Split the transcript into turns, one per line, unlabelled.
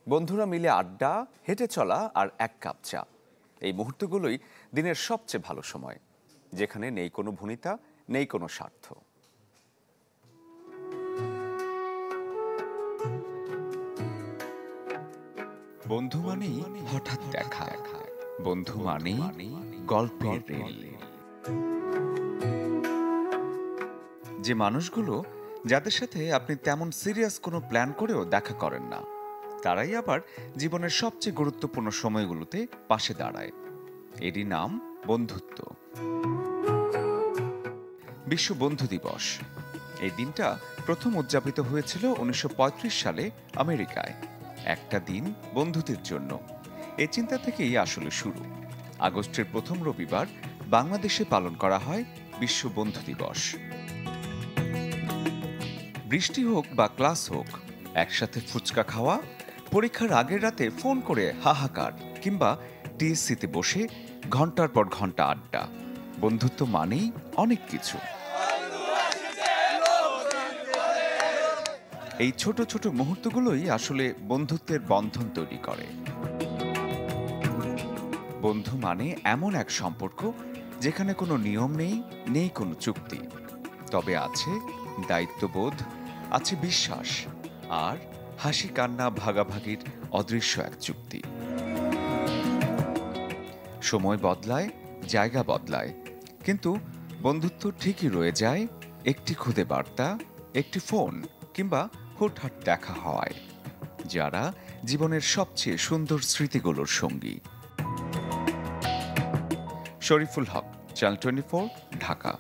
বন্ধুরা মিলে আড্ডা, হেঁটে চলা আর এক কাপ চা, এই মুহূর্তগুলোই দিনের সবচেয়ে ভালো সময়, যেখানে নেই কোনো ভনিতা, নেই কোনো স্বার্থ। বন্ধু মানেই হঠাৎ দেখা, বন্ধু মানেই গল্পের রেল। যে মানুষগুলো, যাদের সাথে আপনি তেমন সিরিয়াস কোনো প্ল্যান করেও দেখা করেন না, তারাই আবার জীবনের সবচেয়ে গুরুত্বপূর্ণ সময়গুলোতে পাশে দাঁড়ায়। এরই নাম বন্ধুত্ব। বিশ্ব বন্ধু দিবস, এই দিনটা প্রথম উদযাপিত হয়েছিল 1935 সালে আমেরিকায়। একটা দিন বন্ধুদের জন্য, এই চিন্তা থেকেই আসলে শুরু। আগস্টের প্রথম রবিবার বাংলাদেশে পালন করা হয় বিশ্ব বন্ধু দিবস। বৃষ্টি হোক বা ক্লাস হোক, একসাথে ফুচকা খাওয়া, পরীক্ষার আগের রাতে ফোন করে হাহাকার, কিংবা টিএসসিতে বসে ঘন্টার পর ঘন্টা আড্ডা। বন্ধুত্ব মানেই অনেক কিছু। এই ছোট ছোট মুহূর্তগুলোই আসলে বন্ধুত্বের বন্ধন তৈরি করে। বন্ধু মানে এমন এক সম্পর্ক যেখানে কোনো নিয়ম নেই, নেই কোনো চুক্তি, তবে আছে দায়িত্ববোধ, আছে বিশ্বাস, আর হাসি কান্না ভাগাভাগির অদৃশ্য এক চুক্তি। সময় বদলায়, জায়গা বদলায়, কিন্তু বন্ধুত্ব ঠিকই রয়ে যায় একটি খুদে বার্তা, একটি ফোন, কিংবা হুটহাট দেখা হওয়ায়, যারা জীবনের সবচেয়ে সুন্দর স্মৃতিগুলোর সঙ্গী। শরীফুল হক, চ্যানেল 24, ঢাকা।